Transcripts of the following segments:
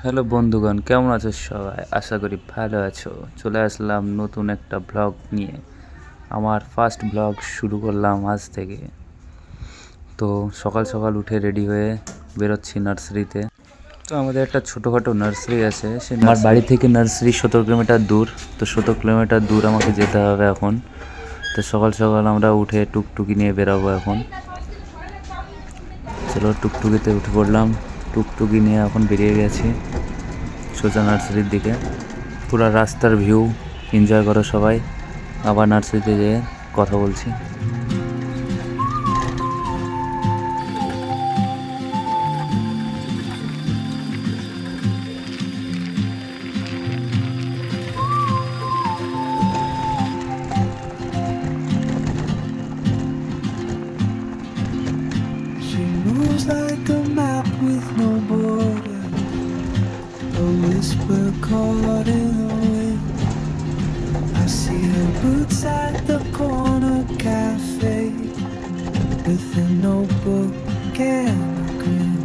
Hello বন্ধুগণ, কেমন আছো সবাই? আশা করি ভালো আছো। চলে আসলাম নতুন একটা ব্লগ নিয়ে। আমার ফার্স্ট ব্লগ শুরু করলাম আজ থেকে। তো সকাল সকাল উঠে রেডি হয়ে বেরোচ্ছি নার্সারিতে। তো আমাদের একটা ছোটোখাটো নার্সারি আছে, সে আমার বাড়ি থেকে নার্সারি 17 কিলোমিটার দূর। তো 17 কিলোমিটার দূর আমাকে যেতে হবে এখন। তো সকাল সকাল আমরা উঠে টুকটুকি নিয়ে বেরাবো এখন। চলো টুকটুকিতে উঠে পড়লাম, টুকটুকি নিয়ে এখন বেরিয়ে গেছি সোজা নার্সারির দিকে। পুরো রাস্তার ভিউ এনজয় করো সবাই। আবার নার্সারিতে যেয়ে কথা বলছি। She moves like a map with no border, a whisper caught in the wind. I see her boots at the corner cafe, with a notebook and a grin.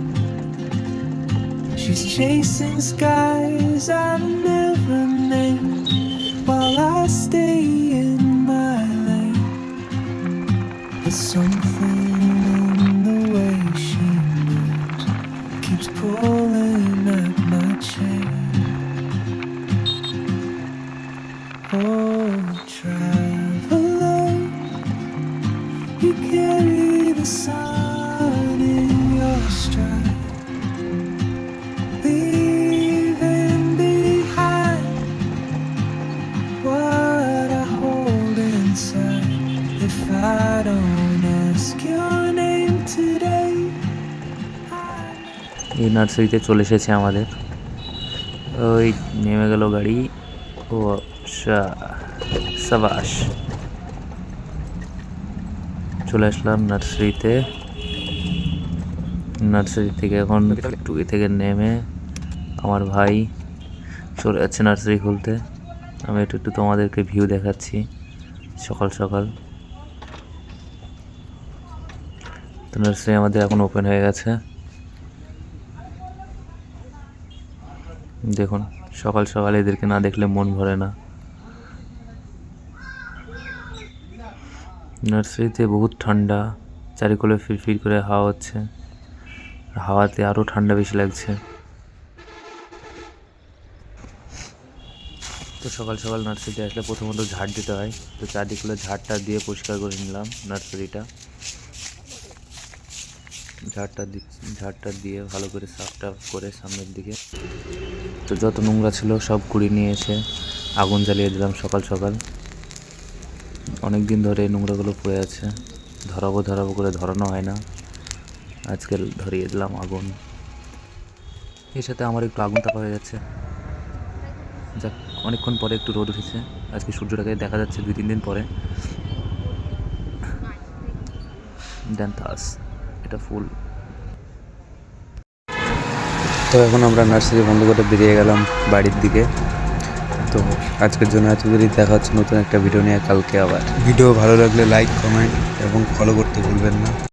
She's chasing skies I've never named, while I stay in my lane. There's something in the way she moves, keeps pulling at my chain. Oh, traveler, you carry the sun in your stride, leaving behind what I hold inside. If I don't ask your name today, এই নার্সারিতে চলে এসেছে আমাদের। ওই নেমে গেল গাড়ি। ও সাবাস, চলে আসলাম নার্সারিতে। নার্সারি থেকে এখন টুকি থেকে নেমে আমার ভাই চলে যাচ্ছে নার্সারি খুলতে। আমি একটু একটু তোমাদেরকে ভিউ দেখাচ্ছি সকাল সকাল। তো নার্সারি আমাদের এখন ওপেন হয়ে গেছে। দেখুন, সকাল সকাল এদেরকে না দেখলে মন ভরে না। নার্সারিতে বহুত ঠান্ডা, চারিকোলে ফিরফির করে হাওয়া হচ্ছে। হাওয়াতে আরও ঠান্ডা বেশি লাগছে। তো সকাল সকাল নার্সারিতে আসলে প্রথমত ঝাড় দিতে হয়। তো চারদিকগুলো ঝাড়টা দিয়ে পরিষ্কার করে নিলাম নার্সারিটা। ঝাড়টা দিয়ে ভালো করে সাফটা করে সামনের দিকে। তো যত নোংরা ছিল সব কুড়িয়ে নিয়ে এসে আগুন জ্বালিয়ে দিলাম সকাল সকাল। অনেক দিন ধরে এই নোংরাগুলো পড়ে আছে, ধরাবো করে ধরানো হয় না। আজকে ধরিয়ে দিলাম আগুন। এর সাথে আমার একটু আগুন তাপা হয়ে যাচ্ছে। যাক, অনেকক্ষণ পরে একটু রোদ উঠেছে। আজকে সূর্যটাকে দেখা যাচ্ছে 2-3 দিন পরে। ড্যান্থাস, এটা ফুল। তো এখন আমরা নার্সারি বন্ধ করে বেরিয়ে গেলাম বাড়ির দিকে। তো আজকের জন্য এতদূরই, দেখা হচ্ছে নতুন একটা ভিডিও নিয়ে কালকে আবার। ভিডিও ভালো লাগলে লাইক, কমেন্ট এবং ফলো করতে ভুলবেন না।